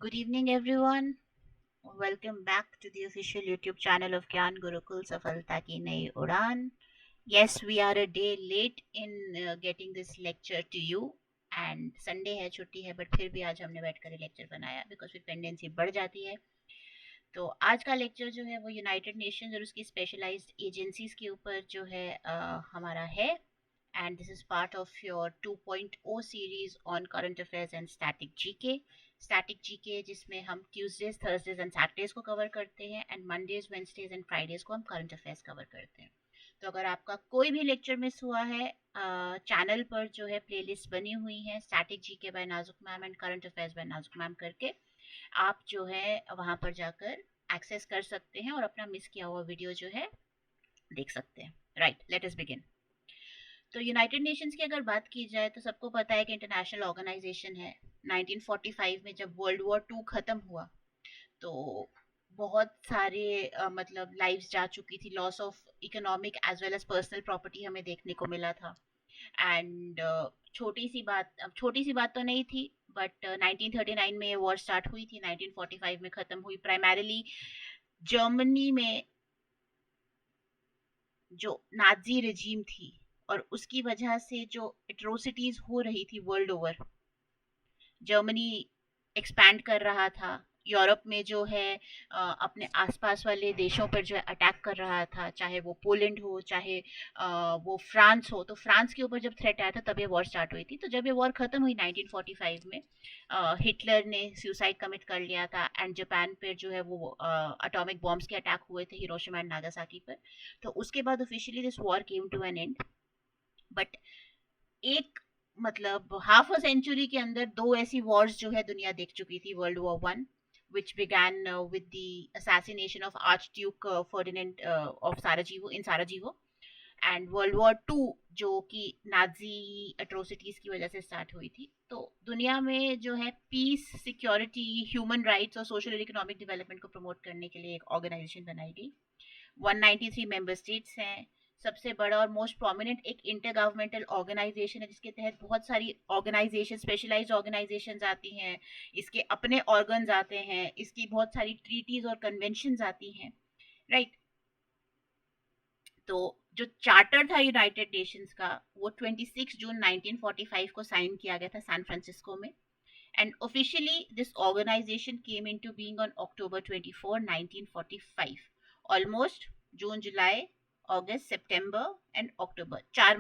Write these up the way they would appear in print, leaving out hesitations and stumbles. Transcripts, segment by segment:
Good evening, everyone. Welcome back to the official YouTube channel of Gyan Gurukul Safalta Ki Nayi Udan. Yes, we are a day late in getting this lecture to you. And Sunday है, छुट्टी है, but फिर भी आज हमने बैठ कर lecture बनाया बिकॉज फिर पेंडेंसी बढ़ जाती है. तो आज का लेक्चर जो है वो यूनाइटेड नेशंस और उसकी स्पेशलाइज्ड एजेंसीज के ऊपर जो है हमारा है. And this is part of your 2.0 series on current affairs and static GK. Static GK जिसमें हम Tuesdays, Thursdays and Saturdays को कवर करते हैं and Mondays, Wednesdays and Fridays को हम current affairs कवर करते हैं. तो अगर आपका कोई भी लेक्चर मिस हुआ है, चैनल पर जो है प्लेलिस्ट बनी हुई है static GK by Nazuk ma'am and current affairs by Nazuk ma'am करके, आप जो है वहाँ पर जाकर एक्सेस कर सकते हैं और अपना मिस किया हुआ वीडियो जो है देख सकते हैं. Right, let us begin. तो यूनाइटेड नेशंस की अगर बात की जाए तो सबको पता है कि इंटरनेशनल ऑर्गेनाइजेशन है. 1945 में जब वर्ल्ड वॉर टू ख़त्म हुआ तो बहुत सारे मतलब लाइव्स जा चुकी थी. Loss of economic as well as personal property हमें देखने को मिला था. एंड छोटी सी बात तो नहीं थी, बट 1939 में ये वॉर स्टार्ट हुई थी, 1945 में ख़त्म हुई. प्राइमरीली जर्मनी में जो नाजी रजीम थी और उसकी वजह से जो एट्रोसिटीज हो रही थी वर्ल्ड ओवर, जर्मनी एक्सपैंड कर रहा था. यूरोप में जो है अपने आसपास वाले देशों पर जो है अटैक कर रहा था, चाहे वो पोलैंड हो, चाहे वो फ्रांस हो. तो फ्रांस के ऊपर जब थ्रेट आया था तब ये वॉर स्टार्ट हुई थी. तो जब ये वॉर खत्म हुई 1945 में, हिटलर ने सुसाइड कमिट कर लिया था एंड जापान पर जो है वो अटोमिक बॉम्ब्स के अटैक हुए थे हिरोशिमा एंड नागासाकी पर. तो उसके बाद officially this war came to an end. But एक मतलब हाफ अ सेंचुरी के अंदर दो ऐसी वॉर्स जो है दुनिया देख चुकी थी. World war one which began with the assassination of Archduke Ferdinand of Sarajevo in Sarajevo, and World War two जो कि नाजी एट्रोसिटीज की वजह से स्टार्ट हुई थी. तो दुनिया में जो है पीस, सिक्योरिटी, ह्यूमन राइट्स और सोशल और इकोनॉमिक डेवलपमेंट को प्रमोट करने के लिए एक ऑर्गेनाइजेशन बनाई गई. 193 मेंबर स्टेट्स हैं. सबसे बड़ा और मोस्ट प्रोमिनेंट एक इंटर गवर्नमेंटल ऑर्गेनाइजेशन है जिसके तहत बहुत सारी ऑर्गेनाइजेशन, स्पेशलाइज्ड ऑर्गेनाइजेशंस आती हैं. इसके अपने ऑर्गन्स आते हैं, इसकी बहुत सारी ट्रीटीज और कन्वेंशंस आती हैं. राइट. तो जो चार्टर था यूनाइटेड नेशंस का वो 26 जून 1945 को साइन किया गया था सैन फ्रांसिस्को में. And officially this organisation came into being on October 24, 1945. Almost जून, जुलाई, अगस्त, सितंबर एंड अक्टूबर, 4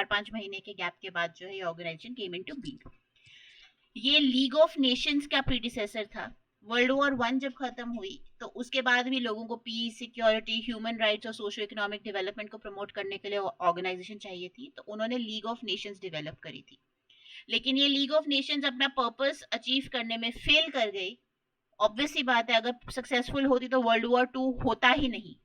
5 महीने के गैप के बाद जो है ये ऑर्गेनाइजेशन केम इनटू बीइंग. ये लीग ऑफ नेशंस का प्रीडिसेसर था. वर्ल्ड वॉर वन जब खत्म हुई तो उसके बाद भी लोगों को पीस, सिक्योरिटी, ह्यूमन राइट्स और सोशो इकोनॉमिक डेवलपमेंट को प्रमोट करने के लिए ऑर्गेनाइजेशन चाहिए थी. तो उन्होंने लीग ऑफ नेशंस डेवलप करी थी. लेकिन ये लीग ऑफ नेशंस अपना पर्पस अचीव करने में फेल कर गई. ऑब्वियस सी बात है, अगर सक्सेसफुल होती तो वर्ल्ड वॉर टू होता ही नहीं.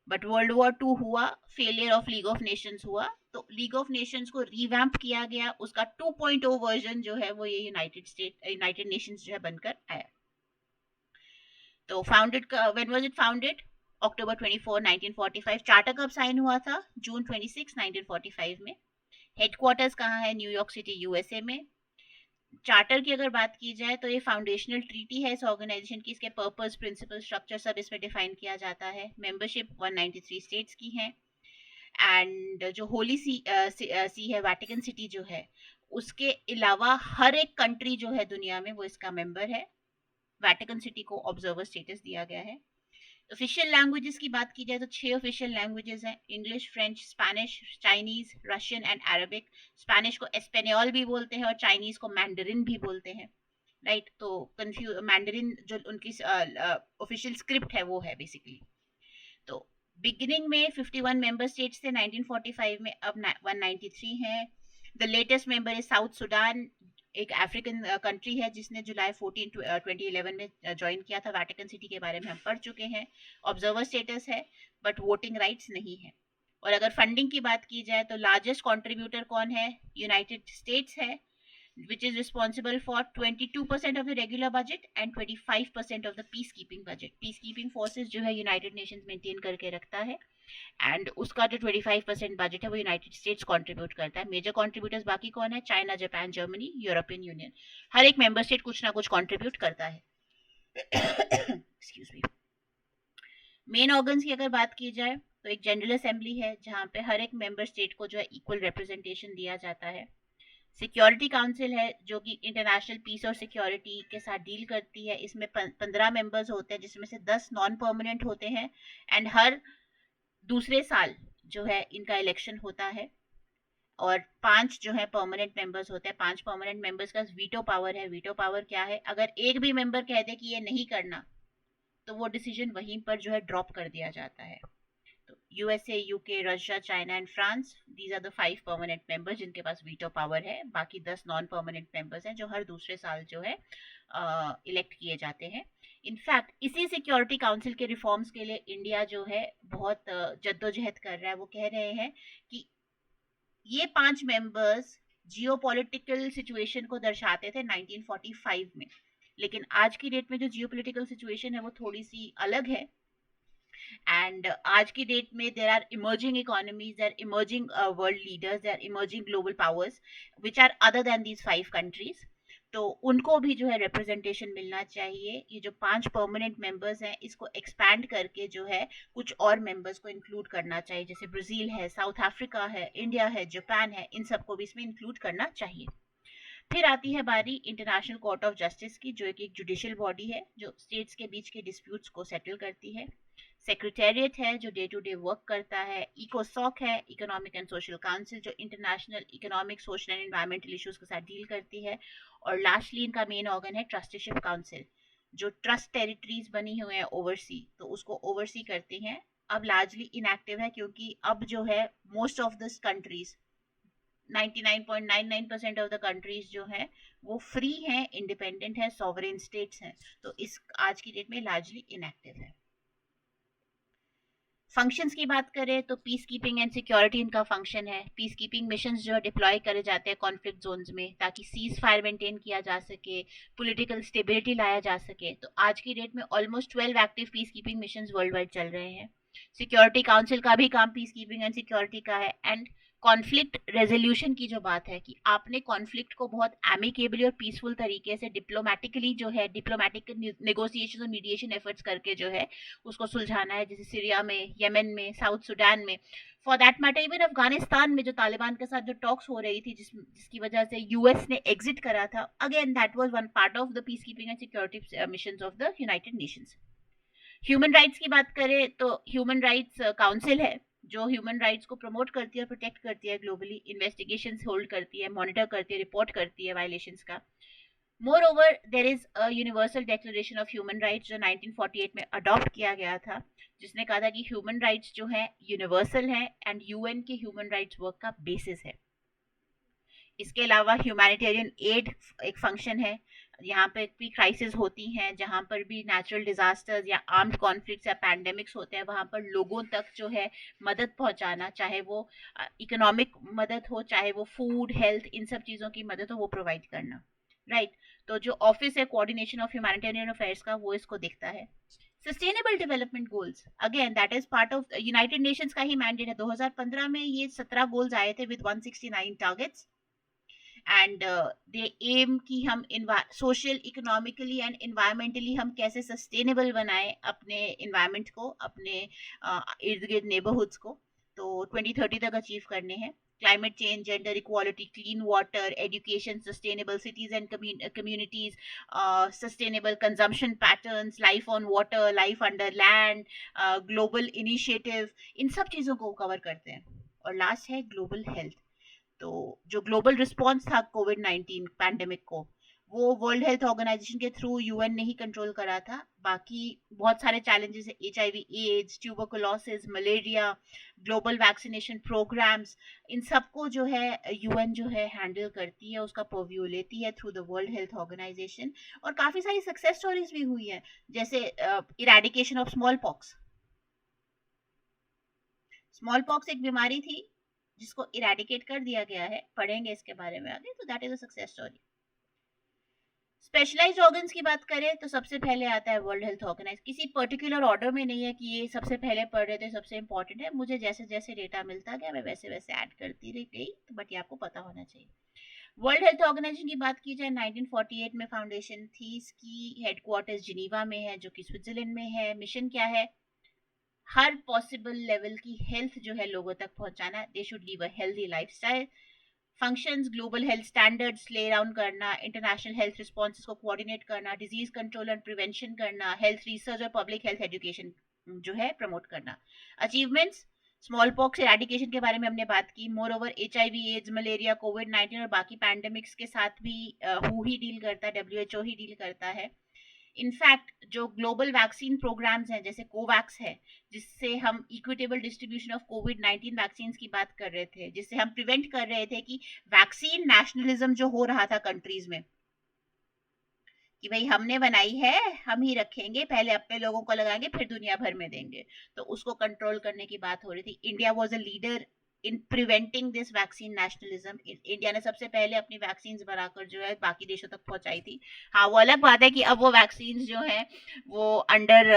बट वर्ल्ड वॉर टू हुआ, failure of league of Nations हुआ. तो लीग ऑफ नेशंस को रिवैम्प किया गया. उसका 2.0 वर्जन जो है वो ये यूनाइटेड नेशंस जो है बनकर आया. तो founded, when was it founded? October 24, 1945. Charter कब साइन हुआ था? जून 26, 1945 में. हेडक्वार्टर्स कहाँ है? न्यूयॉर्क सिटी, यूएसए में. चार्टर की अगर बात की जाए तो ये फाउंडेशनल ट्रीटी है इस ऑर्गेनाइजेशन की. इसके पर्पस, प्रिंसिपल, स्ट्रक्चर सब इसमें डिफाइन किया जाता है. मेंबरशिप 193 स्टेट्स की है. एंड जो होली सी है, वेटिकन सिटी जो है, उसके अलावा हर एक कंट्री जो है दुनिया में वो इसका मेंबर है. वेटिकन सिटी को ऑब्जर्वर स्टेटस दिया गया है. ऑफिशियल लैंग्वेजेस की बात की जाए तो 6 ऑफिशियल लैंग्वेजेस हैं: English, French, Spanish, Chinese, Russian and Arabic. Spanish को एस्पेनियोल भी बोलते हैं और चाइनीज को मैंडरिन भी बोलते हैं. राइट. तो मैंडरिन जो उनकी ऑफिशियल स्क्रिप्ट है वो है बेसिकली. तो बिगिनिंग में 51 मेंबर स्टेट्स थे 1945 में, अब 193 हैं. द लेटेस्ट मेंबर है साउथ सुडान, एक अफ्रीकन कंट्री है जिसने जुलाई 14 2011 में ज्वाइन किया था. वेटिकन सिटी के बारे में हम पढ़ चुके हैं. ऑब्जर्वर स्टेटस है बट वोटिंग राइट्स नहीं है. और अगर फंडिंग की बात की जाए तो लार्जेस्ट कंट्रीब्यूटर कौन है? यूनाइटेड स्टेट्स है. which is responsible for 22% of the regular budget and 25% of the peacekeeping budget. Peacekeeping forces जो है यूनाइटेड नेशंस मेंटेन करके रखता है, एंड उसका जो 25% बजट है वो यूनाइटेड स्टेट्स कंट्रीब्यूट करता है. मेजर कंट्रीब्यूटर्स बाकी कौन है? China, Japan, Germany, European Union. हर एक मेंबर स्टेट कुछ ना कुछ कंट्रीब्यूट करता है. Excuse me. मेन ऑर्गन्स की अगर बात की जाए तो एक जनरल असेंबली है जहाँ पे हर एक मेंबर स्टेट को जो है इक्वल रिप्रेजेंटेशन दिया जाता है. सिक्योरिटी काउंसिल है जो कि इंटरनेशनल पीस और सिक्योरिटी के साथ डील करती है. इसमें 15 मेंबर्स होते हैं जिसमें से 10 नॉन परमानेंट होते हैं, एंड हर दूसरे साल जो है इनका इलेक्शन होता है. और 5 जो है परमानेंट मेंबर्स होते हैं. 5 परमानेंट मेंबर्स का वीटो पावर है. वीटो पावर क्या है? अगर एक भी मेंबर कह दे कि ये नहीं करना तो वो डिसीजन वहीं पर जो है ड्रॉप कर दिया जाता है. तो USA, UK, Russia, China and France, these are the 5 permanent members जिनके पास वीटो पावर है. बाकी 10 नॉन परमानेंट मेंबर्स हैं जो हर दूसरे साल जो है इलेक्ट किए जाते हैं. इनफैक्ट इसी सिक्योरिटी काउंसिल के रिफॉर्म्स के लिए इंडिया जो है बहुत जद्दोजहद कर रहा है. वो कह रहे हैं कि ये 5 मेंबर्स जियोपॉलिटिकल सिचुएशन को दर्शाते थे 1945 में, लेकिन आज की डेट में जो जियोपॉलिटिकल सिचुएशन है वो थोड़ी सी अलग है. एंड आज की डेट में there are emerging economies, there emerging world leaders, there emerging global powers which are other than these 5 countries. तो उनको भी जो है रिप्रेजेंटेशन मिलना चाहिए. ये जो 5 परमानेंट मेंबर्स हैं इसको एक्सपैंड करके जो है कुछ और मेंबर्स को इंक्लूड करना चाहिए. जैसे ब्राजील है, साउथ अफ्रीका है, इंडिया है, जापान है, इन सबको भी इसमें इंक्लूड करना चाहिए. फिर आती है बारी इंटरनेशनल कोर्ट ऑफ जस्टिस की, जो एक जुडिशियल बॉडी है जो स्टेट्स के बीच के डिस्प्यूट्स को सेटल करती है. सेक्रेटेरिएट है जो डे टू डे वर्क करता है. इकोसॉक है, इकोनॉमिक एंड सोशल काउंसिल, जो international economic, social and environmental issues के साथ डील करती है. और लास्टली इनका मेन ऑर्गन है ट्रस्टीशिप काउंसिल, जो ट्रस्ट टेरिटरीज बनी हुए हैं ओवरसी, तो उसको ओवरसी करती हैं. अब लार्जली इनएक्टिव है क्योंकि अब जो है most of this countries, 99.99% of the countries जो है वो फ्री हैं, इंडिपेंडेंट है, सॉवरेन स्टेट्स हैं. तो इस आज की डेट में लार्जली इनएक्टिव है. फंक्शंस की बात करें तो पीस कीपिंग एंड सिक्योरिटी इनका फंक्शन है. पीस कीपिंग मिशंस जो डिप्लॉय करे जाते हैं कॉन्फ्लिक्ट जोन्स में ताकि सीज फायर मेंटेन किया जा सके, पॉलिटिकल स्टेबिलिटी लाया जा सके. तो आज की डेट में almost 12 active peace keeping missions world wide चल रहे हैं. सिक्योरिटी काउंसिल का भी काम पीस कीपिंग एंड सिक्योरिटी का है. एंड कॉन्फ्लिक्ट रेजोल्यूशन की जो बात है कि आपने कॉन्फ्लिक्ट को बहुत एमिकेबली और पीसफुल तरीके से डिप्लोमेटिकली जो है डिप्लोमेटिक नेगोशिएशन और मीडिएशन एफर्ट्स करके जो है उसको सुलझाना है. जैसे सीरिया में, यमन में, साउथ सुडान में, for that matter even Afghanistan में जो तालिबान के साथ जो टॉक्स हो रही थी जिसकी वजह से यूएस ने एग्जिट करा था. Again that was one part of the peace keeping and security missions of the United nations. Human rights की बात करें तो ह्यूमन राइट्स काउंसिल है जो ह्यूमन राइट्स को प्रमोट करती है और प्रोटेक्ट करती है ग्लोबली. इन्वेस्टिगेशंस होल्ड करती है, मॉनिटर करती है, रिपोर्ट करती है वायलेशंस का. More over there is a universal declaration of human rights जो 1948 में अडॉप्ट किया गया था, जिसने कहा था कि ह्यूमन राइट्स जो है यूनिवर्सल है एंड यूएन के ह्यूमन राइट्स वर्क का बेसिस है. इसके अलावा ह्यूमैनिटेरियन एड एक फंक्शन है. यहाँ पे भी क्राइसिस होती हैं, जहाँ पर भी नेचुरल डिजास्टर्स या आर्म्ड कॉन्फ्लिक्ट्स या पैंडेमिक्स होते हैं, वहाँ पर लोगों तक जो है मदद पहुँचाना, चाहे वो इकोनॉमिक मदद हो, चाहे वो फूड, हेल्थ, इन सब चीज़ों की मदद हो, वो प्रोवाइड करना. राइट. तो जो ऑफिस है कोऑर्डिनेशन ऑफ ह्यूमैनिटेरियन अफेयर्स का, वो इसको देखता है. Sustainable development goals, again that is part of United Nations का ही मैंडेट है. 2015 में ये 17 गोल्स आए थे with 169 targets. And they aim कि हम सोशल, इकोनॉमिकली एंड एनवायरमेंटली हम कैसे सस्टेनेबल बनाएं अपने एनवायरमेंट को, अपने इर्द गिर्द नेबरहुड्स को. तो 2030 तक अचीव करने हैं. Climate change, gender equality, clean water, education, sustainable cities and communities, sustainable consumption patterns, life on water, life under land, global initiative, इन सब चीज़ों को कवर करते हैं. और लास्ट है ग्लोबल हेल्थ. तो जो ग्लोबल रिस्पॉन्स था कोविड 19 पैंडेमिक को, वो वर्ल्ड हेल्थ ऑर्गेनाइजेशन के थ्रू यूएन ने ही कंट्रोल करा था. बाकी बहुत सारे चैलेंजेस है, HIV, AIDS, tuberculosis, malaria, global vaccination programmes, इन सबको जो है यूएन जो है हैंडल करती है, उसका परव्यू लेती है through the World Health Organization. और काफ़ी सारी सक्सेस स्टोरीज भी हुई हैं, जैसे eradication of small pox. Small pox एक बीमारी थी जिसको इरेडिकेट कर दिया गया है, पढ़ेंगे इसके बारे में आगे. तो that is a success story. Specialized organs की बात करें तो सबसे पहले आता है वर्ल्ड हेल्थ ऑर्गेनाइज, किसी पर्टिकुलर ऑर्डर में नहीं है कि ये सबसे पहले पढ़ रहे थे सबसे इंपॉर्टेंट है, मुझे जैसे जैसे डेटा मिलता गया मैं वैसे वैसे ऐड करती रह गई, तो बट ये आपको पता होना चाहिए। वर्ल्ड हेल्थ ऑर्गेनाइजेशन की बात की जाए 1948 में फाउंडेशन थी, इसकी हेडक्वार्टर्स जिनीवा में है जो कि स्विट्जरलैंड में है। मिशन क्या है? हर पॉसिबल लेवल की हेल्थ जो है लोगों तक पहुंचाना, they should leave a healthy lifestyle. Functions global health standards lay down करना, इंटरनेशनल हेल्थ रिस्पॉन्सेस को कोऑर्डिनेट करना, डिजीज कंट्रोल एंड प्रिवेंशन करना, हेल्थ रिसर्च और पब्लिक हेल्थ एजुकेशन जो है प्रमोट करना। अचीवमेंट्स, स्मॉल पॉक्स एराडिकेशन के बारे में हमने बात की। Moreover HIV, AIDS, malaria, कोविड-19 और बाकी पैंडेमिक्स के साथ भी हु ही डील करता है, WHO ही डील करता है। इनफैक्ट जो ग्लोबल वैक्सीन प्रोग्राम्स हैं जैसे कोवैक्स है, जिससे हम equitable distribution of covid vaccine की बात कर रहे थे, जिससे हम प्रिवेंट कर रहे थे कि वैक्सीन नेशनलिज्म जो हो रहा था कंट्रीज में, कि भाई हमने बनाई है हम ही रखेंगे, पहले अपने लोगों को लगाएंगे फिर दुनिया भर में देंगे, तो उसको कंट्रोल करने की बात हो रही थी। India was a leader in preventing this vaccine nationalism. India ने सबसे पहले अपनी वैक्सीन बनाकर जो है बाकी देशों तक पहुंचाई थी। हाँ, वो अलग बात है कि अब वो वैक्सीन जो है वो अंडर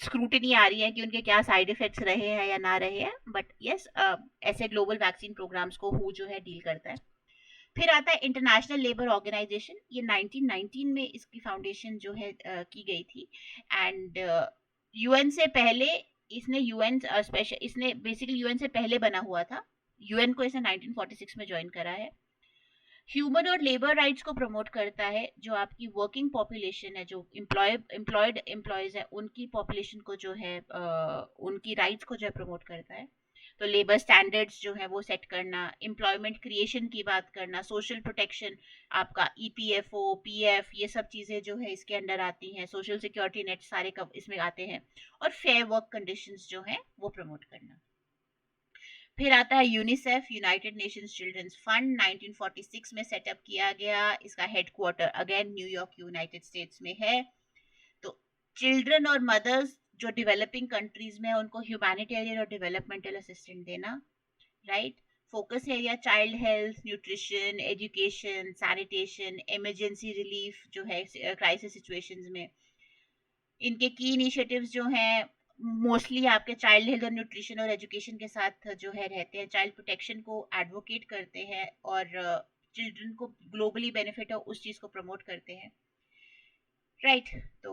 स्क्रूटिनी आ रही है कि उनके क्या साइड इफेक्ट्स रहे हैं या ना रहे हैं, बट यस, ऐसे ग्लोबल वैक्सीन प्रोग्राम्स को हु जो है डील करता है। फिर आता है इंटरनेशनल लेबर ऑर्गेनाइजेशन, ये 1919 में इसकी फाउंडेशन जो है की गई थी। एंड यूएन से पहले इसने यूएन स्पेशल इसने बेसिकली यूएन से पहले बना हुआ था, यूएन को इसने 1946 में ज्वाइन करा है। ह्यूमन और लेबर राइट्स को प्रमोट करता है, जो आपकी वर्किंग पॉपुलेशन है, जो एम्प्लॉयड एम्प्लॉयज है, उनकी पॉपुलेशन को जो है उनकी राइट्स को जो है प्रमोट करता है। तो लेबर स्टैंडर्ड्स जो है वो सेट करना, एम्प्लॉयमेंट क्रिएशन की बात करना, सोशल प्रोटेक्शन, आपका EPFO, PF, ये सब चीज़ें जो है इसके अंडर आती हैं, सोशल सिक्योरिटी नेट सारे कब इसमें आते हैं, और फेयर वर्क कंडीशंस जो है वो प्रमोट करना। फिर आता है UNICEF, United Nations children's fund, 1946 में सेटअप किया गया। इसका headquarter again New York United States में है। तो चिल्ड्रन और मदर्स जो डेवलपिंग कंट्रीज में है उनको ह्यूमैनिटेरियन और डेवलपमेंटल असिस्टेंट देना, right. Focus area child health, nutrition, education, sanitation, emergency relief जो है क्राइसिस सिचुएशंस में। इनके की इनिशिएटिव्स जो हैं मोस्टली आपके चाइल्ड हेल्थ और न्यूट्रिशन और एजुकेशन के साथ जो है रहते हैं, चाइल्ड प्रोटेक्शन को एडवोकेट करते हैं और चिल्ड्रन को ग्लोबली बेनिफिट हो उस चीज़ को प्रमोट करते हैं, राइट। तो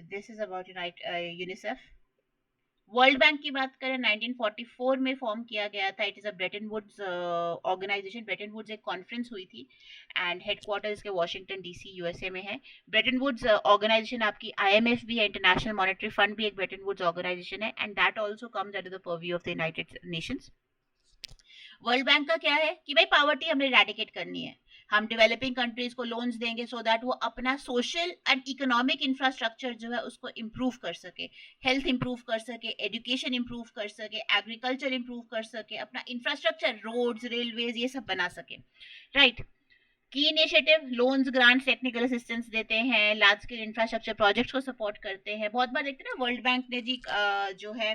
this is about UNICEF. World Bank की बात करें 1944 में फॉर्म किया गया था। It is a Bretton Woods organization. Bretton Woods एक कॉन्फ्रेंस हुई थी एंड हेडक्वार्टर इसके वॉशिंगटन DC USA में है। ब्रेटन वुड्स ऑर्गेनाइजेशन आपकी IMF भी है, इंटरनेशनल मॉनेटरी फंड भी एक ब्रेटन वुड्स ऑर्गेनाइजेशन है, and that also comes under the purview of the United Nations. World Bank का क्या है कि भाई पावर्टी हमें रेडिकेट करनी है, हम डेवलपिंग कंट्रीज को लोन्स देंगे सो दैट वो अपना सोशल एंड इकोनॉमिक इंफ्रास्ट्रक्चर जो है उसको इम्प्रूव कर सके, हेल्थ इंप्रूव कर सके, एजुकेशन इंप्रूव कर सके, एग्रीकल्चर इंप्रूव कर सके, अपना इंफ्रास्ट्रक्चर रोड्स रेलवेज ये सब बना सके, राइट। की initiative loans, grants, technical assistance देते हैं, लार्ज स्केल इंफ्रास्ट्रक्चर प्रोजेक्ट्स को सपोर्ट करते हैं। बहुत बार देखते हैं ना वर्ल्ड बैंक ने जी जो है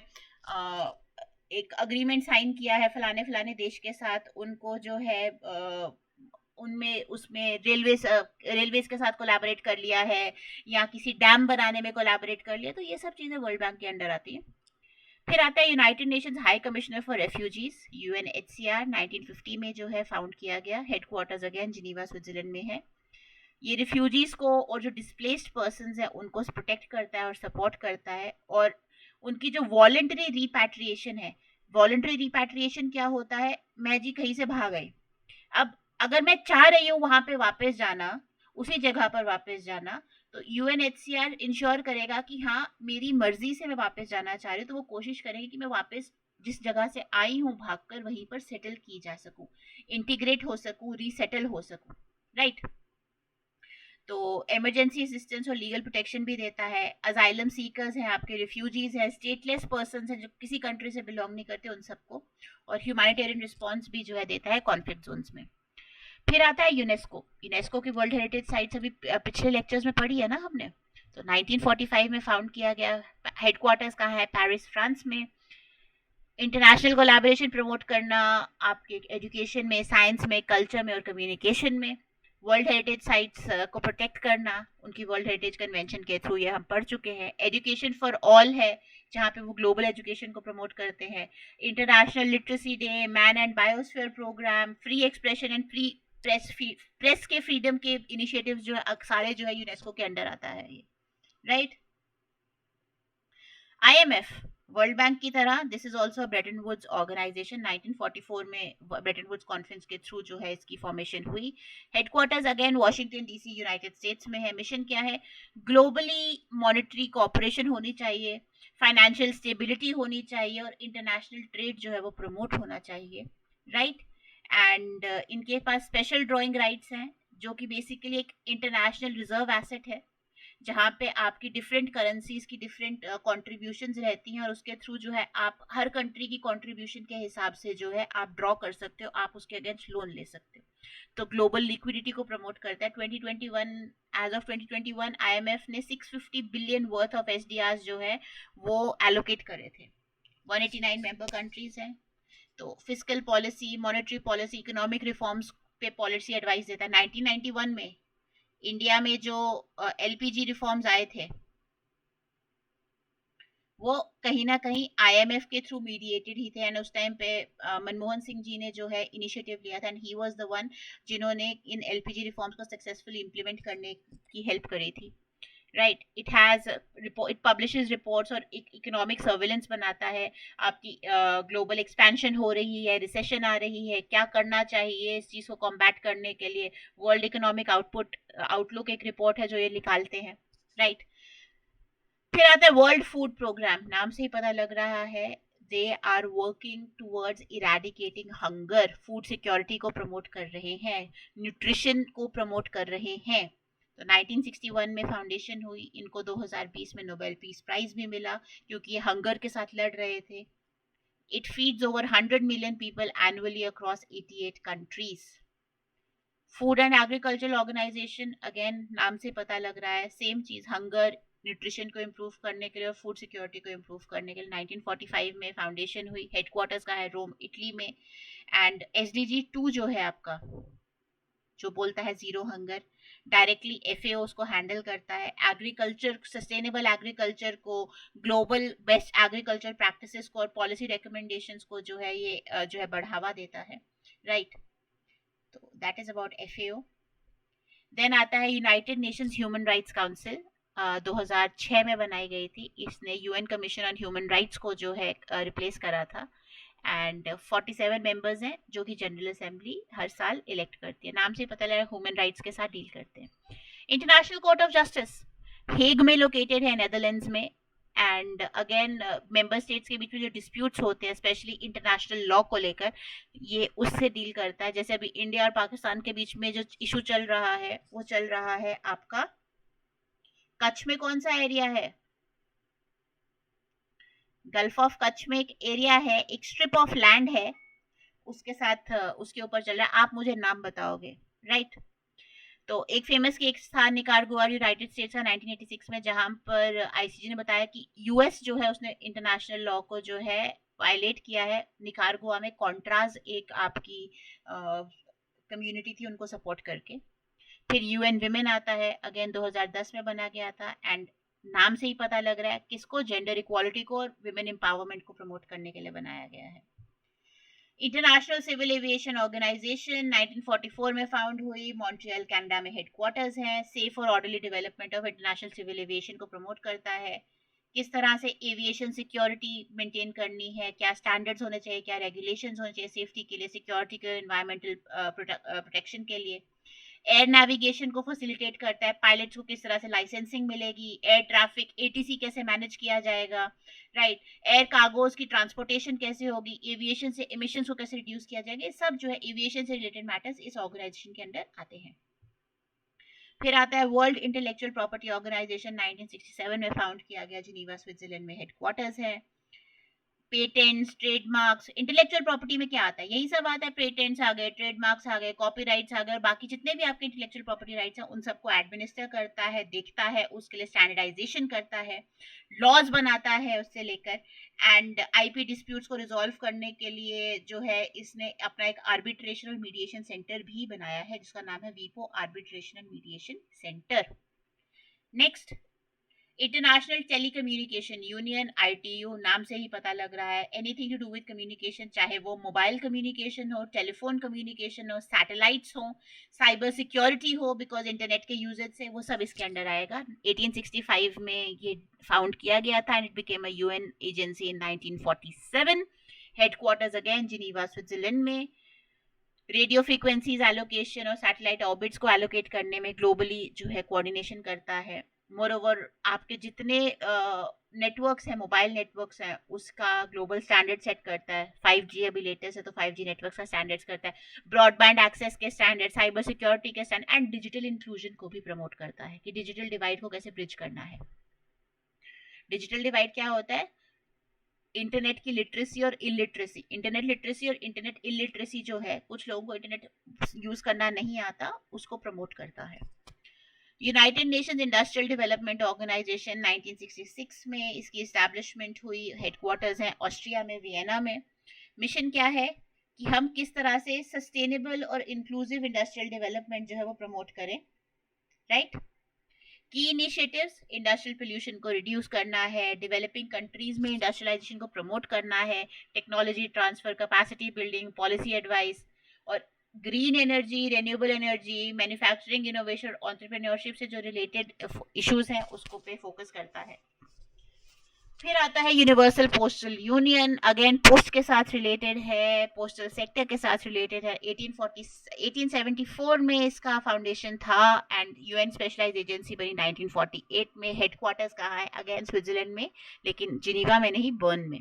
एक अग्रीमेंट साइन किया है फलाने फलाने देश के साथ, उनको जो है उनमें उसमें रेलवेज के साथ कोलैबोरेट कर लिया है या किसी डैम बनाने में कोलैबोरेट कर लिया, तो ये सब चीज़ें वर्ल्ड बैंक के अंडर आती हैं। फिर आता है united Nations high commissioner for refugees, UNHCR, 1950 में जो है फाउंड किया गया। हेडक्वार्टर्स अगेन जिनीवा स्विट्जरलैंड में है। ये रिफ्यूजीज को और जो डिस्प्लेस्ड पर्संस हैं उनको प्रोटेक्ट करता है और सपोर्ट करता है, और उनकी जो वॉलंटरी रिपैट्रिएशन है। वॉलंटरी रिपैट्रिएशन क्या होता है? मैं जी कहीं से भाग गई, अब अगर मैं चाह रही हूँ वहां पे वापस जाना, उसी जगह पर वापस जाना, तो UNHCR इंश्योर करेगा कि हाँ मेरी मर्जी से मैं वापस जाना चाह रही हूँ, तो वो कोशिश करेंगे कि मैं वापस जिस जगह से आई हूँ भागकर वहीं पर सेटल की जा सकूं, इंटीग्रेट हो सकूं, रीसेटल हो सकूं, राइट। तो इमरजेंसी असिस्टेंस और लीगल प्रोटेक्शन भी देता है। अजाइलम सीकर्स हैं, आपके रिफ्यूजीज हैं, स्टेटलेस पर्सन्स हैं जो किसी कंट्री से बिलोंग नहीं करते उन सबको, और ह्यूमैनिटेरियन रिस्पॉन्स भी जो है देता है कॉन्फ्लिक्ट जोन्स में। फिर आता है यूनेस्को। यूनेस्को की वर्ल्ड हेरिटेज साइट्स अभी पिछले लेक्चर्स में पढ़ी है ना हमने। तो 1945 में फाउंड किया गया। हेडक्वार्टर्स कहाँ है? पेरिस, फ्रांस में। इंटरनेशनल कोलैबोरेशन प्रमोट करना आपके एजुकेशन में, साइंस में, कल्चर में और कम्युनिकेशन में। वर्ल्ड हेरिटेज साइट्स को प्रोटेक्ट करना, उनकी वर्ल्ड हेरिटेज कन्वेंशन के थ्रू ये हम पढ़ चुके हैं। एजुकेशन फॉर ऑल है, जहाँ पे वो ग्लोबल एजुकेशन को प्रमोट करते हैं। International Literacy Day, Man and Biosphere Programme, free expression and free press, press के फ्रीडम के इनिशिएटिव्स जो है सारे जो है यूनेस्को के अंडर आता है ये, राइट। IMF वर्ल्ड बैंक की तरह this is also Bretton Woods organization. 1944 में ब्रेटन वुड्स कॉन्फ्रेंस के थ्रू जो है इसकी फॉर्मेशन हुई। Headquarters again Washington DC United States में है। मिशन क्या है? ग्लोबली मॉनेटरी कोऑपरेशन होनी चाहिए, फाइनेंशियल स्टेबिलिटी होनी चाहिए और इंटरनेशनल ट्रेड जो है वो प्रमोट होना चाहिए, राइट। एंड इनके पास स्पेशल ड्रॉइंग राइट्स हैं, जो कि बेसिकली एक इंटरनेशनल रिजर्व एसेट है, जहाँ पे आपकी डिफरेंट करेंसीज की डिफरेंट कॉन्ट्रीब्यूशंस रहती हैं और उसके थ्रू जो है आप हर कंट्री की कॉन्ट्रीब्यूशन के हिसाब से जो है आप ड्रॉ कर सकते हो, आप उसके अगेंस्ट लोन ले सकते हो। तो ग्लोबल लिक्विडिटी को प्रमोट करता है। 2021 एज ऑफ 2021 आईएमएफ ने 650 बिलियन वर्थ ऑफ एसडीआर जो है वो एलोकेट करे थे। 189 मेंबर कंट्रीज हैं। तो fiscal policy, monetary policy, economic reforms पे पॉलिसी एडवाइस देता है। 1991 में इंडिया में जो एलपीजी रिफॉर्म्स आए थे वो कहीं ना कहीं आईएमएफ के थ्रू मीडिएटेड ही थे। एंड उस टाइम पे मनमोहन सिंह जी ने जो है इनिशिएटिव लिया था and he was the one जिन्होंने इन एलपीजी रिफॉर्म्स को सक्सेसफुली इंप्लीमेंट करने की हेल्प करी थी, राइट। इट पब्लिशेस रिपोर्ट्स और इकोनॉमिक सर्विलेंस बनाता है। आपकी ग्लोबल एक्सपेंशन हो रही है, रिसेशन आ रही है, क्या करना चाहिए इस चीज को कॉम्बैट करने के लिए। वर्ल्ड इकोनॉमिक आउटलुक एक रिपोर्ट है जो ये निकालते हैं, राइट। फिर आता है वर्ल्ड फूड प्रोग्राम। नाम से ही पता लग रहा है they are working towards eradicating hunger. Food security को प्रमोट कर रहे हैं, न्यूट्रिशन को प्रमोट कर रहे हैं। तो 1961 में फाउंडेशन हुई, इनको 2020 में नोबेल पीस प्राइज भी मिला क्योंकि ये हंगर के साथ लड़ रहे थे। It feeds over 100 million people annually across 88 countries. Food and agriculture organization, again नाम से पता लग रहा है सेम चीज, हंगर न्यूट्रिशन को इम्प्रूव करने के लिए और फूड सिक्योरिटी को इम्प्रूव करने के लिए 1945 में फाउंडेशन हुई। हेडक्वार्टर्स का है रोम, इटली में। एंड एसडीजी 2 जो है आपका, जो बोलता है जीरो हंगर, डायरेक्टली एफएओ उसको हैंडल करता है। एग्रीकल्चर, सस्टेनेबल एग्रीकल्चर को, ग्लोबल बेस्ट एग्रीकल्चर प्रैक्टिसेस को और पॉलिसी रिकमेंडेशंस को जो है ये जो है बढ़ावा देता है, राइट। तो that is about FAO. Then आता है united nations human rights council. 2006 में बनाई गई थी। इसने UN commission on human rights को जो है रिप्लेस करा था। एंड 47 मेंबर्स हैं जो कि जनरल असेंबली हर साल इलेक्ट करती है। नाम से पता लगा ह्यूमन राइट्स के साथ डील करते हैं। International court of justice Hague में लोकेटेड है, नेदरलैंड्स में। एंड अगेन मेंबर स्टेट्स के बीच में जो डिस्प्यूट्स होते हैं स्पेशली इंटरनेशनल लॉ को लेकर, ये उससे डील करता है। जैसे अभी इंडिया और पाकिस्तान के बीच में जो इशू चल रहा है वो चल रहा है आपका कच्छ में। कौन सा एरिया है? गल्फ ऑफ कच्छ में एक एरिया है, एक स्ट्रिप ऑफ लैंड है, उसके साथ उसके ऊपर चल रहा है। आप मुझे नाम बताओगे, राइट। तो एक फेमस केस था निकारागुआ, यूनाइटेड स्टेट्स का 1986 में, जहां पर आईसीजे ने बताया कि यूएस जो है उसने इंटरनेशनल लॉ को जो है वायलेट किया है। निकारागुआ में कॉन्ट्राज एक आपकी कम्युनिटी थी, उनको सपोर्ट करके। फिर यूएन विमेन आता है, अगेन 2010 में बना गया था। एंड नाम से ही पता लग रहा है किसको, जेंडर इक्वालिटी को और विमेन एम्पावरमेंट को प्रमोट करने के लिए बनाया गया है। इंटरनेशनल सिविल एविएशन ऑर्गेनाइजेशन 1944 में फाउंड हुई, मॉन्ट्रियल कनाडा में हेडक्वार्टर्स हैं। सेफ और orderly development of international civil aviation को प्रमोट करता है। किस तरह से एविएशन सिक्योरिटी मेंटेन करनी है, क्या स्टैंडर्ड्स होने चाहिए, क्या रेगुलेशंस होने चाहिए सेफ्टी के लिए, सिक्योरिटी के, एनवायरमेंटल प्रोटेक्शन के लिए। एयर नेविगेशन को फैसिलिटेट करता है, पायलट्स को किस तरह से लाइसेंसिंग मिलेगी, एयर ट्रैफिक एटीसी कैसे मैनेज किया जाएगा, राइट। एयर कार्गोज की ट्रांसपोर्टेशन कैसे होगी, एविएशन से एमिशंस को कैसे रिड्यूस किया जाएगा, ये सब जो है एविएशन से रिलेटेड मैटर्स इस ऑर्गेनाइजेशन के अंदर आते हैं। फिर आता है वर्ल्ड इंटेलेक्चुअल प्रॉपर्टी ऑर्गेनाइजेशन, 1967 में फाउंड किया गया, जिनीवा स्विट्जरलैंड में हेडक्वार्टर्स है। पेटेंट्स, ट्रेडमार्क्स, इंटेलेक्चुअल प्रॉपर्टी में क्या आता है, यही सब आता है। पेटेंट्स आ गए, ट्रेडमार्क्स आ गए, कॉपीराइट्स आ गए, और बाकी जितने भी आपके इंटेलेक्चुअल प्रॉपर्टी राइट्स हैं उन सबको एडमिनिस्टर करता है, देखता है, उसके लिए स्टैंडर्डाइजेशन करता है, लॉज बनाता है उससे लेकर। एंड आईपी डिस्प्यूट्स को रिजॉल्व करने के लिए जो है इसने अपना एक आर्बिट्रेशन और मीडिएशन सेंटर भी बनाया है, जिसका नाम है वीपो arbitration and mediation centre. Next, international telecommunication union, ITU, नाम से ही पता लग रहा है, anything to do with communication, चाहे वो मोबाइल कम्युनिकेशन हो, टेलीफोन कम्युनिकेशन हो, सैटेलाइट्स हो, साइबर सिक्योरिटी हो, बिकॉज इंटरनेट के यूजेज से, वो सब इसके अंडर आएगा। 1865 में ये फाउंड किया गया था and it became a UN agency in 1947। Headquarters again Geneva, Switzerland में। रेडियो फ्रीक्वेंसीज एलोकेशन और सैटेलाइट ऑर्बिट्स को एलोकेट करने में ग्लोबली जो है कोऑर्डिनेशन करता है। मोर ओवर आपके जितने नेटवर्क्स हैं, मोबाइल नेटवर्क्स हैं, उसका ग्लोबल स्टैंडर्ड सेट करता है। 5G अभी लेटेस्ट है तो 5G नेटवर्क्स का स्टैंडर्ड्स करता है, ब्रॉडबैंड एक्सेस के स्टैंडर्ड, साइबर सिक्योरिटी के स्टैंडर्ड, एंड डिजिटल इंक्लूजन को भी प्रमोट करता है कि डिजिटल डिवाइड को कैसे ब्रिज करना है। डिजिटल डिवाइड क्या होता है? इंटरनेट की लिटरेसी और इलिटरेसी, इंटरनेट लिटरेसी और इंटरनेट इलिटरेसी जो है, कुछ लोगों को इंटरनेट यूज करना नहीं आता, उसको प्रमोट करता है। United nations industrial development organisation 1966 में इसकी एस्टैब्लिशमेंट हुई, हेडक्वार्टर्स हैं ऑस्ट्रिया में, वियना में। मिशन क्या है कि हम किस तरह से सस्टेनेबल और इंक्लूसिव इंडस्ट्रियल डेवलपमेंट जो है वो प्रमोट करें, राइट। की इनिशिएटिव्स, इंडस्ट्रियल पोल्यूशन को रिड्यूस करना है, डेवलपिंग कंट्रीज में इंडस्ट्रियलाइजेशन को प्रमोट करना है, technology transfer, capacity building, policy advice, और green energy, renewable energy, manufacturing, innovation, entrepreneurship से जो रिलेटेड इश्यूज हैं उसको पे फोकस करता है। फिर आता है universal postal union, again post के साथ रिलेटेड है, पोस्टल सेक्टर के साथ रिलेटेड है। 1874 में इसका फाउंडेशन था एंड यूएन स्पेशलाइज्ड एजेंसी बनी 1948 में। हेडक्वार्टर्स कहाँ है? अगेन स्विट्जरलैंड में, लेकिन जिनीवा में नहीं, बर्न में,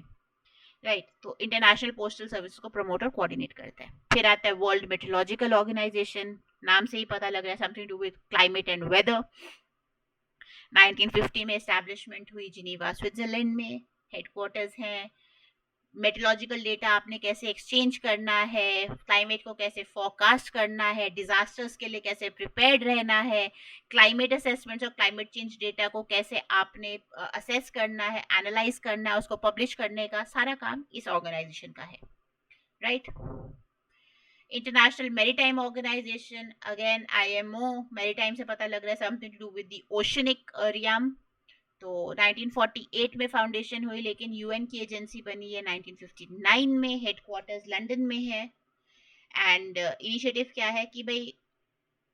राइट। तो इंटरनेशनल पोस्टल सर्विस को प्रमोट और कोऑर्डिनेट करता है। फिर आता है वर्ल्ड मेट्रोलॉजिकल ऑर्गेनाइजेशन, नाम से ही पता लग रहा है, something to with climate and weather. 1950 में एस्टैब्लिशमेंट हुई जिनीवा, स्विट्जरलैंड में, हेडक्वार्टर्स हैं। मेट्रोलॉजिकल डेटा आपने कैसे एक्सचेंज करना है, क्लाइमेट को कैसे फोरकास्ट करना है, डिजास्टर्स के लिए कैसे प्रिपेयर्ड रहना है, क्लाइमेट असेसमेंट्स और क्लाइमेट चेंज डेटा को कैसे आपने असेस करना है, एनालाइज करना है, उसको पब्लिश करने का सारा काम इस ऑर्गेनाइजेशन का है, right. International Maritime Organisation, again IMO, maritime से पता लग रहा है something to do with the oceanic realm. तो 1948 में फाउंडेशन हुई, लेकिन यूएन की एजेंसी बनी है 1959 में, हेडक्वार्टर्स लंदन में है। एंड इनिशिएटिव क्या है कि भाई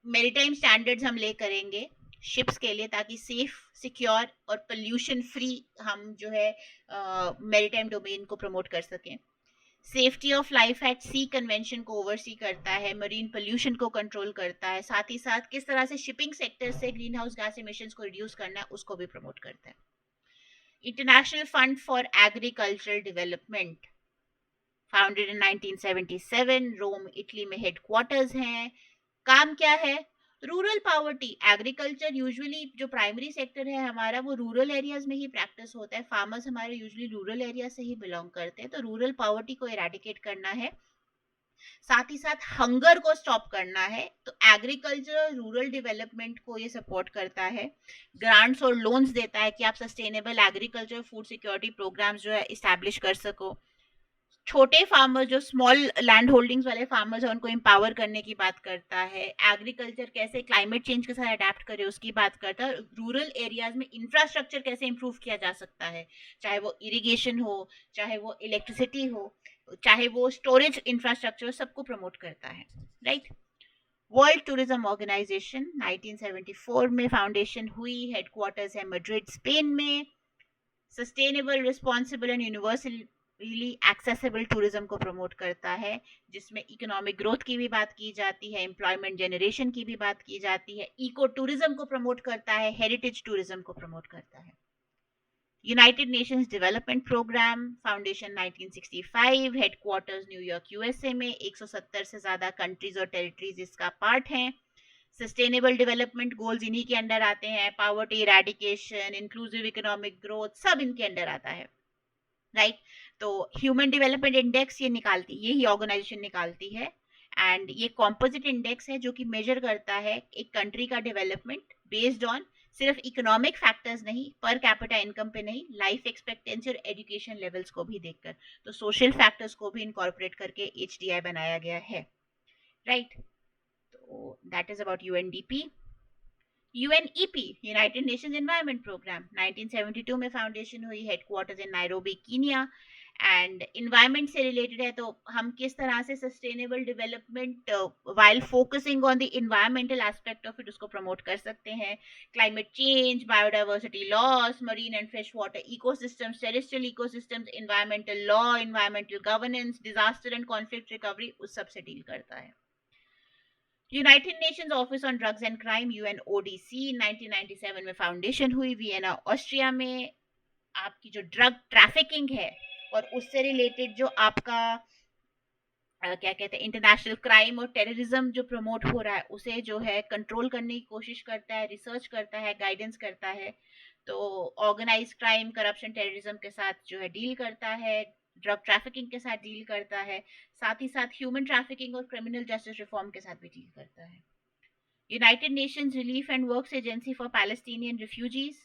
मैरीटाइम स्टैंडर्ड्स हम ले करेंगे शिप्स के लिए, ताकि सेफ, सिक्योर और पोल्यूशन फ्री हम जो है मैरीटाइम डोमेन को प्रमोट कर सकें। Safety of life at sea convention को ओवरसी करता है, मरीन पोल्यूशन को कंट्रोल करता है, साथ ही साथ किस तरह से शिपिंग सेक्टर से ग्रीन हाउस गैस इमिशंस को रिड्यूस करना है उसको भी प्रमोट करता है। International fund for agricultural development, founded in 1977, Rome Italy में हेडक्वार्टर्स हैं। काम क्या है? रूरल पावर्टी, एग्रीकल्चर यूजुअली जो प्राइमरी सेक्टर है हमारा वो रूरल एरियाज में ही प्रैक्टिस होता है, फार्मर्स हमारे यूजुअली रूरल एरिया से ही बिलोंग करते हैं, तो रूरल पावर्टी को इरेडिकेट करना है, साथ ही साथ हंगर को स्टॉप करना है। तो एग्रीकल्चर रूरल डेवलपमेंट को ये सपोर्ट करता है, ग्रांट्स और लोन्स देता है कि आप sustainable agriculture food security programmes जो है इस्टेब्लिश कर सको। छोटे फार्मर जो स्मॉल लैंड होल्डिंग्स वाले फार्मर्स हैं उनको एम्पावर करने की बात करता है, एग्रीकल्चर कैसे क्लाइमेट चेंज के साथ अडेप्ट करे उसकी बात करता है, रूरल एरियाज में इंफ्रास्ट्रक्चर कैसे इंप्रूव किया जा सकता है, चाहे वो इरिगेशन हो, चाहे वो इलेक्ट्रिसिटी हो, चाहे वो स्टोरेज इंफ्रास्ट्रक्चर, सबको प्रमोट करता है, राइट। वर्ल्ड टूरिज्म ऑर्गेनाइजेशन 1974 में फाउंडेशन हुई, हेडक्वार्टर्स है मैड्रिड, स्पेन में। Sustainable, responsible and universally accessible tourism को प्रमोट करता है, जिसमें इकोनॉमिक ग्रोथ की भी बात की जाती है, एम्प्लॉयमेंट जनरेशन की भी बात की जाती है, इको टूरिज्म को प्रमोट करता है, हेरिटेज टूरिज्म को प्रमोट करता है। United nations development programme, foundation 1965, headquarters New York USA में, 170 से ज्यादा कंट्रीज और टेरिटरीज इसका पार्ट हैं। सस्टेनेबल डेवलपमेंट गोल्स इन्हीं के अंडर आते हैं, poverty eradication, inclusive economic growth, सब इनके अंडर आता है। राइट। तो ह्यूमन डेवलपमेंट इंडेक्स ये निकालती, यही ऑर्गेनाइजेशन निकालती है, एंड ये कॉम्पोजिट इंडेक्स है जो कि मेजर करता है एक कंट्री का डेवलपमेंट बेस्ड ऑन सिर्फ इकोनॉमिक फैक्टर्स नहीं, पर कैपिटा इनकम पे नहीं, लाइफ एक्सपेक्टेंसी और एजुकेशन लेवल्स को भी देखकर, तो सोशल फैक्टर्स को भी इनकॉर्पोरेट करके एचडीआई बनाया गया है, राइट। तो that is about UNDP. UNEP, united nations environment programme, 1972 में फाउंडेशन हुई, headquarters in Nairobi Kenya, and environment से रिलेटेड है, तो हम किस तरह से sustainable development while focusing on the environmental aspect of it उसको प्रमोट कर सकते हैं। Climate change, biodiversity loss, marine and fresh water ecosystems, terrestrial ecosystems, environmental law, environmental governance, disaster and conflict recovery, उस सब से डील करता है। United Nations office on drugs and crime, UNODC, 1997 में फाउंडेशन हुई, वियना ऑस्ट्रिया में। आपकी जो ड्रग ट्रैफिकिंग है और उससे रिलेटेड जो आपका क्या कहते हैं इंटरनेशनल क्राइम और टेररिज्म जो प्रमोट हो रहा है, उसे जो है कंट्रोल करने की कोशिश करता है, रिसर्च करता है, गाइडेंस करता है। तो ऑर्गेनाइज क्राइम, करप्शन, टेररिज्म के साथ जो है डील करता है, ड्रग ट्रैफिकिंग के साथ डील करता है, साथ ही साथ ह्यूमन ट्रैफिकिंग और क्रिमिनल जस्टिस रिफॉर्म के साथ भी डील करता है। United Nations relief and works agency for Palestinian refugees,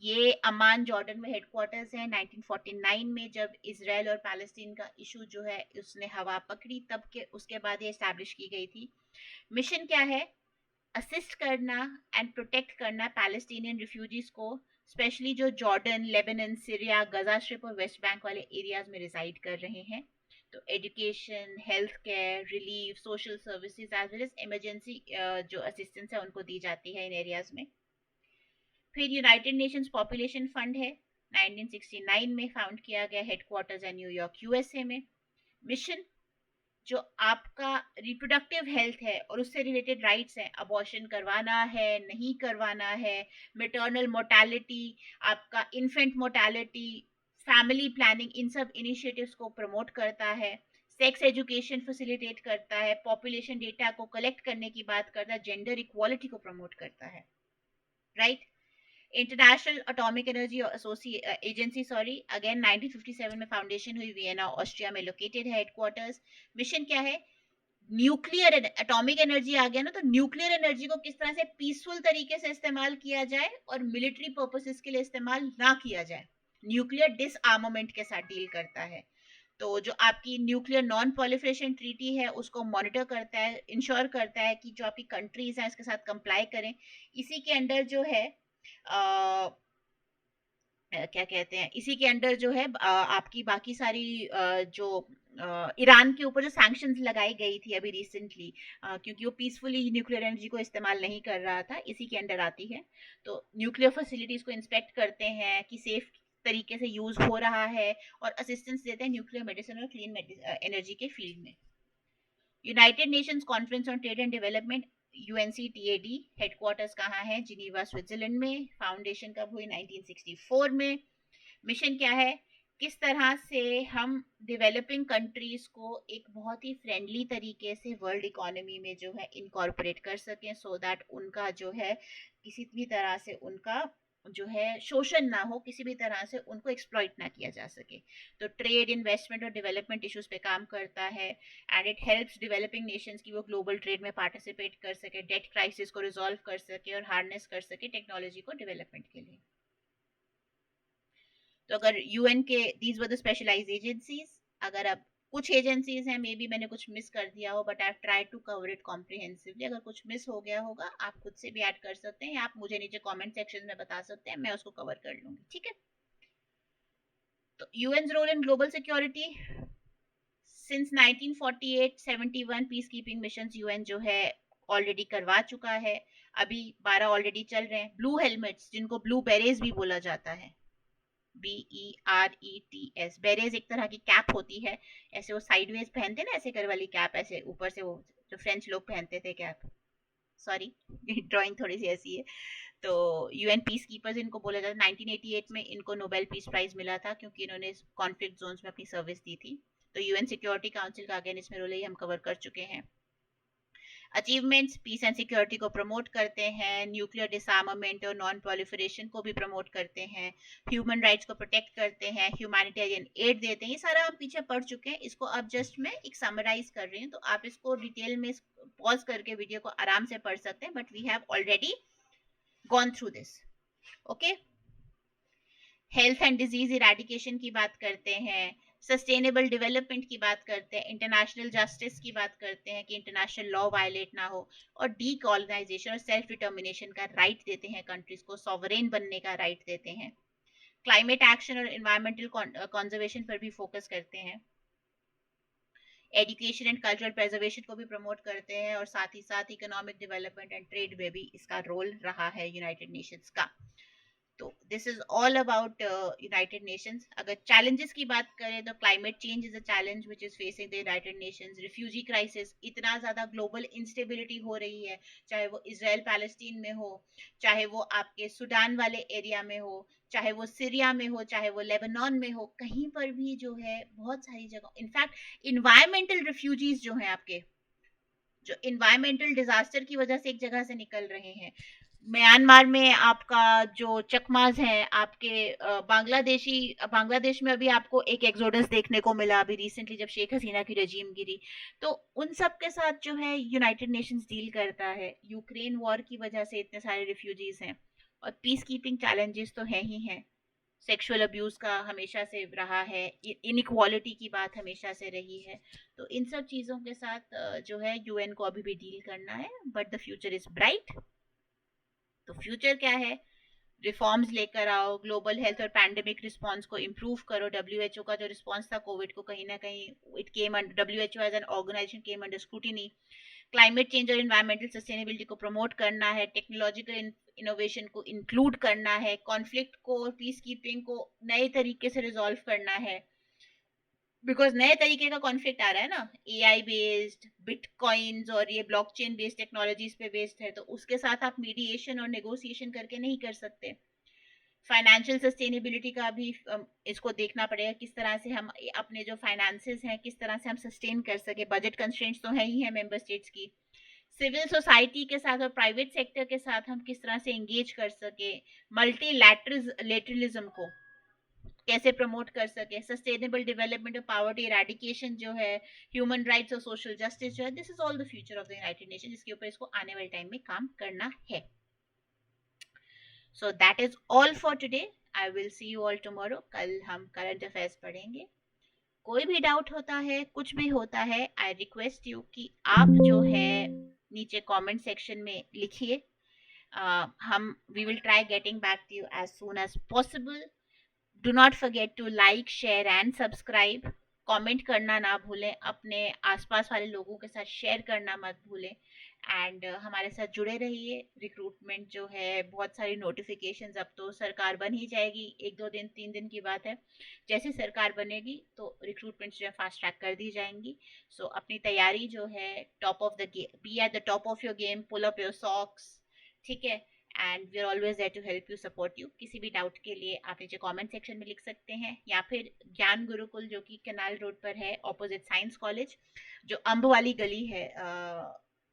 ये अमान जॉर्डन में हेडक्वार्टर्स है। 1949 में जब इसराइल और पैलेस्टीन का इशू जो है उसने हवा पकड़ी, तब के उसके बाद ये एस्टैब्लिश की गई थी। मिशन क्या है? असिस्ट करना एंड प्रोटेक्ट करना पैलेस्टीनियन रिफ्यूजीज को, स्पेशली जो Jordan, Lebanon, Syria, Gaza strip और वेस्ट बैंक वाले एरियाज में रिसाइड कर रहे हैं। तो education, health care, relief, social services as well as emergency जो असिस्टेंस है उनको दी जाती है इन एरियाज में। फिर यूनाइटेड नेशंस पॉपुलेशन फंड है, 1969 में फाउंड किया गया, हेडक्वार्टर्स है न्यूयॉर्क यूएसए में। मिशन जो आपका रिप्रोडक्टिव हेल्थ है और उससे रिलेटेड राइट्स हैं, अबॉर्शन करवाना है, नहीं करवाना है, मेटर्नल मोर्टेलिटी, आपका इन्फेंट मोर्टेलिटी, फैमिली प्लानिंग, इन सब इनिशिएटिव्स को प्रमोट करता है। सेक्स एजुकेशन फैसिलिटेट करता है, पॉपुलेशन डेटा को कलेक्ट करने की बात करता है, जेंडर इक्वालिटी को प्रमोट करता है, right. International atomic energy agency, sorry, again 1957 में फाउंडेशन हुई, वियना ऑस्ट्रिया में लोकेटेड है हेडक्वार्टर्स। मिशन क्या है? न्यूक्लियर एटॉमिक एनर्जी आ गया ना, तो न्यूक्लियर एनर्जी को किस तरह से पीसफुल तरीके से इस्तेमाल किया जाए और मिलिट्री पर्पसेस के लिए इस्तेमाल ना किया जाए, न्यूक्लियर डिसआर्मामेंट के साथ डील करता है। तो जो आपकी न्यूक्लियर नॉन प्रोलिफरेशन ट्रीटी है उसको मॉनिटर करता है, इंश्योर करता है कि जो आपकी कंट्रीज हैं इसके साथ कंप्लाई करें। इसी के अंडर जो है क्या कहते हैं, इसी के अंडर जो है आपकी बाकी सारी जो ईरान के ऊपर जो सैंक्शंस लगाई गई थी अभी रिसेंटली, क्योंकि वो पीसफुली न्यूक्लियर एनर्जी को इस्तेमाल नहीं कर रहा था, इसी के अंडर आती है। तो न्यूक्लियर फैसिलिटीज को इंस्पेक्ट करते हैं कि सेफ तरीके से यूज हो रहा है, और असिस्टेंस देते हैं न्यूक्लियर मेडिसिन और क्लीन एनर्जी के फील्ड में। United Nations Conference on Trade and Development, UNCTAD, headquarters कहाँ है? जिनीवा स्विट्जरलैंड में। फाउंडेशन कब हुई? 1964 में। मिशन क्या है? किस तरह से हम डेवलपिंग कंट्रीज को एक बहुत ही फ्रेंडली तरीके से वर्ल्ड इकोनॉमी में जो है इनकॉर्पोरेट कर सकें, सो दैट उनका जो है किसी भी तरह से उनका जो है शोषण ना हो, किसी भी तरह से उनको एक्सप्लॉइट ना किया जा सके। तो ट्रेड, इन्वेस्टमेंट और डेवलपमेंट इश्यूज पे काम करता है, and it helps developing Nations की वो ग्लोबल ट्रेड में पार्टिसिपेट कर सके, डेट क्राइसिस को रिजॉल्व कर सके और हार्नेस कर सके टेक्नोलॉजी को डेवलपमेंट के लिए। तो अगर यूएन के these were the specialised agencies, अगर अब कुछ एजेंसीज हैं, मे बी मैंने कुछ मिस कर दिया हो, but I try to cover it comprehensively. अगर कुछ मिस हो गया होगा आप खुद से भी ऐड कर सकते हैं, या आप मुझे नीचे कमेंट सेक्शन में बता सकते हैं, मैं उसको कवर कर लूंगी, ठीक है। तो UN role in global security, since 1948-71 peacekeeping mission UN जो है ऑलरेडी करवा चुका है, अभी 12 ऑलरेडी चल रहे हैं। ब्लू हेलमेट्स, जिनको ब्लू बेरेज भी बोला जाता है, BERETS, बेरेज एक तरह की कैप होती है, ऐसे वो साइडवेज पहनते ना, ऐसे कर वाली कैप, ऐसे ऊपर से वो जो फ्रेंच लोग पहनते थे कैप, सॉरी ड्राइंग थोड़ी सी ऐसी है। तो यूएन पीस कीपर्स इनको बोला जाता है। 1988 में इनको नोबेल पीस प्राइज मिला था क्योंकि इन्होंने कॉन्फ्लिक्ट जोन्स में अपनी सर्विस दी थी। तो यूएन सिक्योरिटी काउंसिल का अगेन इसमें रोल है, हम कवर कर चुके हैं। अचीवमेंट्स पीस एंड सिक्योरिटी को प्रमोट करते हैं, न्यूक्लियर डिसआर्मामेंट और नॉन प्रोलिफरेशन को भी प्रमोट करते हैं, ह्यूमन राइट्स को प्रोटेक्ट करते हैं, ह्यूमैनिटेरियन एड देते हैं। ये सारा हम पीछे पढ़ चुके हैं, इसको अब जस्ट मैं एक समराइज कर रही हूँ, तो आप इसको डिटेल में पॉज करके वीडियो को आराम से पढ़ सकते हैं, but we have already gone through this. Okay, health and disease eradication की बात करते हैं, सस्टेनेबल डेवलपमेंट की बात करते हैं, इंटरनेशनल जस्टिस की बात करते हैं कि इंटरनेशनल लॉ वायलेट ना हो, और डीकॉलोनाइजेशन और सेल्फ डिटर्मिनेशन का राइट देते हैं, कंट्रीज को सॉवरेन बनने का राइट देते हैं, क्लाइमेट एक्शन और एनवायरमेंटल कंजर्वेशन पर भी फोकस करते हैं, एजुकेशन एंड कल्चरल प्रिजर्वेशन को भी प्रमोट करते हैं, और साथ ही साथ इकोनॉमिक डेवलपमेंट एंड ट्रेड में भी इसका रोल रहा है यूनाइटेड नेशंस का। तो this is all about United Nations. अगर चैलेंजेस की बात करें तो climate change is a challenge which is facing the United Nations, refugee crisis, इतना ज्यादा ग्लोबल इंस्टेबिलिटी हो रही है, चाहे वो इसराइल पैलेस्टीन में हो, चाहे वो आपके सूडान वाले एरिया में हो, चाहे वो सीरिया में हो, चाहे वो लेबनान में हो, कहीं पर भी जो है बहुत सारी जगह, इनफैक्ट इन्वायरमेंटल रिफ्यूजीज जो है आपके, जो इन्वायरमेंटल डिजास्टर की वजह से एक जगह से निकल रहे हैं, म्यांमार में आपका जो चकमाज है आपके, बांग्लादेश में अभी आपको एक एक्सोडस देखने को मिला अभी रिसेंटली जब शेख हसीना की रजीम गिरी, तो उन सब के साथ जो है यूनाइटेड नेशंस डील करता है। यूक्रेन वॉर की वजह से इतने सारे रिफ्यूजीज हैं, और पीस कीपिंग चैलेंजेस तो है ही हैं, सेक्सुअल अब्यूज का हमेशा से रहा है, इनइक्वालिटी की बात हमेशा से रही है, तो इन सब चीज़ों के साथ जो है यूएन को अभी भी डील करना है, but the future is bright. तो फ्यूचर क्या है, रिफॉर्म्स लेकर आओ, ग्लोबल हेल्थ और पैंडेमिक रिस्पांस को इम्प्रूव करो। डब्ल्यूएचओ का जो रिस्पांस था कोविड को, कहीं ना कहीं it came under, WHO as an organisation came under scrutiny. Climate change और इन्वायरमेंटल सस्टेनेबिलिटी को प्रमोट करना है, टेक्नोलॉजिकल इनोवेशन को इंक्लूड करना है, कॉन्फ्लिक्ट को और पीस कीपिंग को नए तरीके से रिजॉल्व करना है, बिकॉज नए तरीके का कॉन्फ्लिक्ट आ रहा है ना, एआई बेस्ड, बिटकॉइंस और ये ब्लॉकचेन बेस्ड टेक्नोलॉजीज पे बेस्ड है, तो उसके साथ आप मीडिएशन और नेगोशिएशन करके नहीं कर सकते। फाइनेंशियल सस्टेनेबिलिटी का भी इसको देखना पड़ेगा, किस तरह से हम अपने जो फाइनेंसेस हैं किस तरह से हम सस्टेन कर सके, बजट कंस्ट्रेंट्स तो है ही है मेंबर स्टेट्स की। सिविल सोसाइटी के साथ और प्राइवेट सेक्टर के साथ हम किस तरह से एंगेज कर सके, मल्टीलैटरलिज्म को कैसे प्रमोट कर सके, सस्टेनेबल डेवलपमेंट और पावर्टी इरेडिकेशन जो है, ह्यूमन राइट्स और सोशल जस्टिस जो है, this is all the future of the United nation, जिसके ऊपर इसको आने वाले टाइम में काम करना है। So that is all for today, I will see you all tomorrow. कल हम करंट अफेयर्स पढ़ेंगे। कोई भी डाउट होता है, कुछ भी होता है, आई रिक्वेस्ट यू कि आप जो है नीचे कमेंट सेक्शन में लिखिए। हम we will try getting back to you as soon as possible. Do not forget to like, share and subscribe. Comment करना ना भूलें, अपने आसपास वाले लोगों के साथ शेयर करना मत भूलें, एंड हमारे साथ जुड़े रहिए। रिक्रूटमेंट जो है, बहुत सारी नोटिफिकेशंस, अब तो सरकार बन ही जाएगी, 1-2 दिन 3 दिन की बात है, जैसे सरकार बनेगी तो रिक्रूटमेंट जो है फास्ट ट्रैक कर दी जाएंगी। सो अपनी तैयारी जो है, top of the game, be at the top of your game, pull up your socks, ठीक है, and we are always there to help you, support you. किसी भी डाउट के लिए आप नीचे कमेंट सेक्शन में लिख सकते हैं, या फिर ज्ञान गुरुकुल जो कि कनाल रोड पर है ऑपोजिट साइंस कॉलेज, जो अम्ब वाली गली है,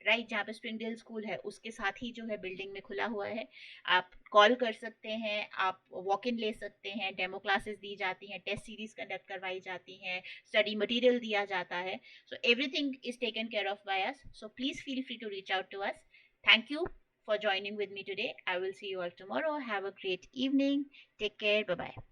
राइट, जहाँ पे स्प्रिंगडेल स्कूल है, उसके साथ ही जो है बिल्डिंग में खुला हुआ है। आप कॉल कर सकते हैं, आप वॉक इन ले सकते हैं, डेमो क्लासेस दी जाती हैं, टेस्ट सीरीज कंडक्ट करवाई जाती हैं, स्टडी मटेरियल दिया जाता है, so everything is taken care of by us, so please feel free to reach out to us. Thank you for joining with me today. I will see you all tomorrow. Have a great evening. Take care. Bye bye.